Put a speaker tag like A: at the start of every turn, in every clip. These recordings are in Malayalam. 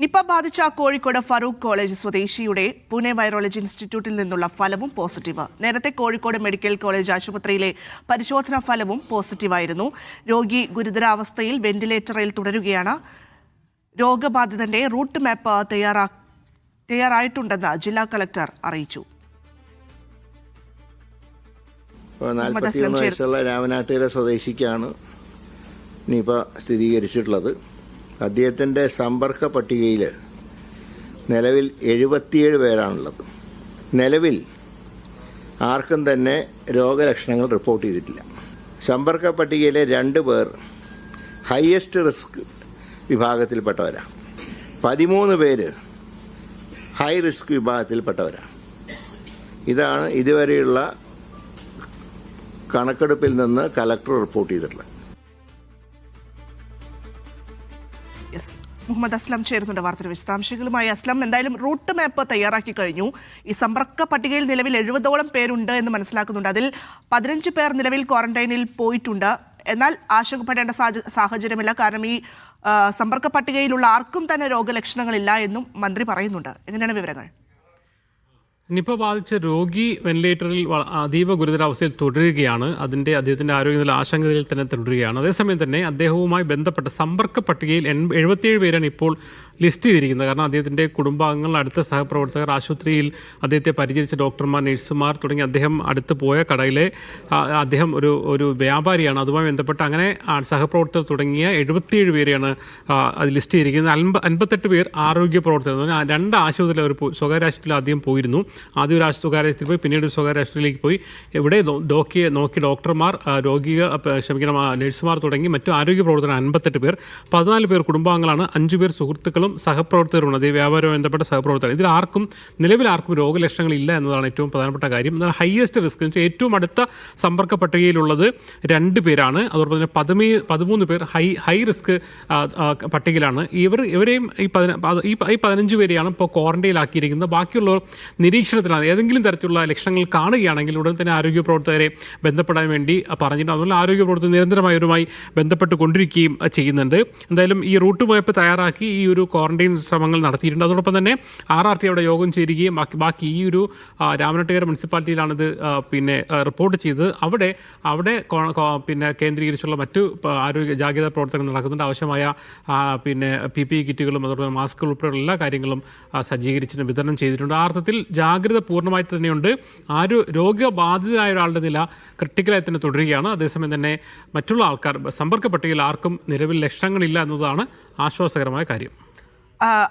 A: നിപ ബാധിച്ച കോഴിക്കോട് ഫറൂഖ് കോളേജ് സ്വദേശിയുടെ പൂനെ വൈറോളജി ഇൻസ്റ്റിറ്റ്യൂട്ടിൽ നിന്നുള്ള ഫലവും പോസിറ്റീവ്. നേരത്തെ കോഴിക്കോട് മെഡിക്കൽ കോളേജ് ആശുപത്രിയിലെ പരിശോധനാ ഫലവും പോസിറ്റീവായിരുന്നു. രോഗി ഗുരുതരാവസ്ഥയിൽ വെന്റിലേറ്ററിൽ തുടരുകയാണ്. രോഗബാധിതന്റെ റൂട്ട് മാപ്പ് തയ്യാറായിട്ടുണ്ടെന്ന് ജില്ലാ കളക്ടർ അറിയിച്ചു.
B: 41 വയസ്സുള്ള രാമനാട്ടുകര സ്വദേശിക്കാണ് നിപ സ്ഥിരീകരിച്ചിട്ടുള്ളത്. അദ്ദേഹത്തിൻ്റെ സമ്പർക്ക പട്ടികയിൽ നിലവിൽ 77 പേരാണുള്ളത്. നിലവിൽ ആർക്കും തന്നെ രോഗലക്ഷണങ്ങൾ റിപ്പോർട്ട് ചെയ്തിട്ടില്ല. സമ്പർക്ക പട്ടികയിലെ 2 പേർ ഹയസ്റ്റ് റിസ്ക് വിഭാഗത്തിൽപ്പെട്ടവരാണ്. 13 പേര് ഹൈ റിസ്ക് വിഭാഗത്തിൽപ്പെട്ടവരാണ്. ഇതാണ് ഇതുവരെയുള്ള കണക്കെടുപ്പിൽ നിന്ന് കലക്ടർ റിപ്പോർട്ട് ചെയ്തിട്ടുള്ളത്.
A: മുഹമ്മദ് അസ്ലം ചേരുന്നുണ്ട് വാർത്തയുടെ വിശദാംശങ്ങളുമായി. അസ്ലം, എന്തായാലും റൂട്ട് മാപ്പ് തയ്യാറാക്കി കഴിഞ്ഞു. ഈ സമ്പർക്ക പട്ടികയിൽ നിലവിൽ 70ഓളം പേരുണ്ട് എന്ന് മനസ്സിലാക്കുന്നുണ്ട്. അതിൽ 15 പേർ നിലവിൽ ക്വാറന്റൈനിൽ പോയിട്ടുണ്ട്. എന്നാൽ ആശങ്കപ്പെടേണ്ട സാഹചര്യമില്ല. കാരണം ഈ സമ്പർക്ക പട്ടികയിലുള്ള ആർക്കും തന്നെ രോഗലക്ഷണങ്ങളില്ല എന്നും മന്ത്രി പറയുന്നുണ്ട്. എങ്ങനെയാണ് വിവരങ്ങൾ?
C: നിപ ബാധിച്ച രോഗി വെന്റിലേറ്ററിൽ അതീവ ഗുരുതരാവസ്ഥയിൽ തുടരുകയാണ്. അദ്ദേഹത്തിൻ്റെ ആരോഗ്യനില ആശങ്കയിൽ തന്നെ തുടരുകയാണ്. അതേസമയം തന്നെ അദ്ദേഹവുമായി ബന്ധപ്പെട്ട സമ്പർക്ക പട്ടികയിൽ 77 പേരാണ് ഇപ്പോൾ ലിസ്റ്റ് ചെയ്തിരിക്കുന്നത്. കാരണം അദ്ദേഹത്തിൻ്റെ കുടുംബാംഗങ്ങൾ, അടുത്ത സഹപ്രവർത്തകർ, ആശുപത്രിയിൽ അദ്ദേഹത്തെ പരിചരിച്ച ഡോക്ടർമാർ, നഴ്സുമാർ തുടങ്ങി അദ്ദേഹം അടുത്ത് പോയ കടയിലെ അദ്ദേഹം ഒരു വ്യാപാരിയാണ്. അതുമായി ബന്ധപ്പെട്ട് അങ്ങനെ സഹപ്രവർത്തകർ തുടങ്ങിയ 77 പേരെയാണ് അത് ലിസ്റ്റ് ചെയ്തിരിക്കുന്നത്. 58 പേർ ആരോഗ്യ പ്രവർത്തകർ. 2 ആശുപത്രിയിൽ അവർ സ്വകാര്യ ആശുപത്രിയിൽ ആദ്യം പോയിരുന്നു. ആദ്യം ഒരു സ്വകാര്യ ആശുപത്രിയിൽ പോയി, പിന്നീട് ഒരു സ്വകാര്യ ആശുപത്രിയിലേക്ക് പോയി. ഇവിടെ നോക്കി ഡോക്ടർമാർ, നഴ്സുമാർ തുടങ്ങി മറ്റു ആരോഗ്യ പ്രവർത്തകർ 58 പേർ. 14 പേർ കുടുംബാംഗങ്ങളാണ്. 5 പേർ സുഹൃത്തുക്കളും സഹപ്രവർത്തകരുമാണ്. അതേ വ്യാപാരവുമായി ബന്ധപ്പെട്ട സഹപ്രവർത്തകർ. ഇതിൽ നിലവിൽ ആർക്കും രോഗലക്ഷണങ്ങളില്ല എന്നതാണ് ഏറ്റവും പ്രധാനപ്പെട്ട കാര്യം. എന്നാൽ ഹയസ്റ്റ് റിസ്ക് എന്ന് വെച്ചാൽ ഏറ്റവും അടുത്ത സമ്പർക്ക പട്ടികയിലുള്ളത് 2 പേരാണ്. അതോടൊപ്പം തന്നെ 13 പേർ ഹൈ റിസ്ക് പട്ടികയിലാണ്. ഇവരെയും ഈ 15 പേരെയാണ് ഇപ്പോൾ ക്വാറന്റൈനിലാക്കിയിരിക്കുന്നത്. ബാക്കിയുള്ളവർ നിരീക്ഷണത്തിലാണ്. ഏതെങ്കിലും തരത്തിലുള്ള ലക്ഷണങ്ങൾ കാണുകയാണെങ്കിൽ ഉടൻ തന്നെ ആരോഗ്യ പ്രവർത്തകരെ ബന്ധപ്പെടാൻ വേണ്ടി പറഞ്ഞിട്ടുണ്ട്. അതുപോലെ ആരോഗ്യ പ്രവർത്തകർ നിരന്തരമായി അവരുമായി ബന്ധപ്പെട്ട് കൊണ്ടിരിക്കുകയും ചെയ്യുന്നുണ്ട്. എന്തായാലും ഈ റൂട്ട് മാപ്പ് തയ്യാറാക്കി ഈ ഒരു ക്വാറന്റൈൻ ശ്രമങ്ങൾ നടത്തിയിട്ടുണ്ട്. അതോടൊപ്പം തന്നെ RRT അവിടെ യോഗം ചേരുകയും ബാക്കി ഈ ഒരു രാമനാട്ടുകര മുനിസിപ്പാലിറ്റിയിലാണിത് റിപ്പോർട്ട് ചെയ്തത്. അവിടെ കേന്ദ്രീകരിച്ചുള്ള മറ്റു ആരോഗ്യ ജാഗ്രതാ പ്രവർത്തനങ്ങൾ നടക്കുന്നുണ്ട്. ആവശ്യമായ PPE കിറ്റുകളും അതുപോലെ മാസ്കുകൾ ഉൾപ്പെടെയുള്ള എല്ലാ കാര്യങ്ങളും സജ്ജീകരിച്ചിട്ട് വിതരണം ചെയ്തിട്ടുണ്ട്. ആ അർത്ഥത്തിൽ ജാഗ്രത പൂർണ്ണമായി തന്നെയുണ്ട്. രോഗബാധിതരായ ഒരാളുടെ നില ക്രിട്ടിക്കലായി തന്നെ തുടരുകയാണ്. അതേസമയം തന്നെ മറ്റുള്ള ആൾക്കാർ സമ്പർക്ക പട്ടികയിൽ ആർക്കും നിലവിൽ ലക്ഷണങ്ങളില്ല എന്നതാണ് ആശ്വാസകരമായ കാര്യം.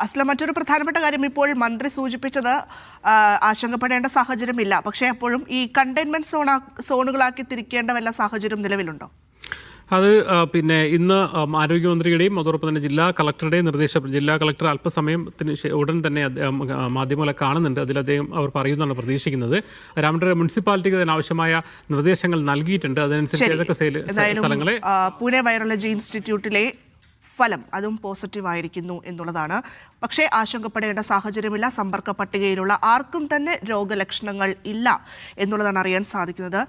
A: അസ്ലം, മറ്റൊരു പ്രധാനപ്പെട്ട കാര്യം ഇപ്പോൾ മന്ത്രി സൂചിപ്പിച്ചത് ആശങ്കപ്പെടേണ്ട സാഹചര്യമില്ല. പക്ഷേ അപ്പോഴും ഈ കണ്ടെയ്ൻമെന്റ് സോണുകളാക്കി തിരിക്കേണ്ട വല്ല സാഹചര്യം നിലവിലുണ്ടോ?
C: അത് ഇന്ന് ആരോഗ്യമന്ത്രിയുടെയും അതോടൊപ്പം തന്നെ ജില്ലാ കളക്ടറുടെയും നിർദ്ദേശം. ജില്ലാ കളക്ടർ അല്പസമയത്തിന് ഉടൻ തന്നെ മാധ്യമങ്ങളെ കാണുന്നുണ്ട്. അവർ പറയുന്നതാണ് പ്രതീക്ഷിക്കുന്നത്. രാമനാട്ടുകര മുനിസിപ്പാലിറ്റിക്ക് അതിനാവശ്യമായ നിർദ്ദേശങ്ങൾ നൽകിയിട്ടുണ്ട്. അതനുസരിച്ച് ഏതൊക്കെ സ്ഥലങ്ങളെ
A: പൂനെ വൈറോളജി ഇൻസ്റ്റിറ്റ്യൂട്ടിലെ ഫലം അതും പോസിറ്റീവ് ആയിരിക്കുന്നു എന്നുള്ളതാണ്. പക്ഷേ ആശങ്കപ്പെടേണ്ട സാഹചര്യമില്ല. സമ്പർക്ക പട്ടികയിലുള്ള ആർക്കും തന്നെ രോഗലക്ഷണങ്ങൾ ഇല്ല എന്നുള്ളതാണ് അറിയാൻ സാധിക്കുന്നത്.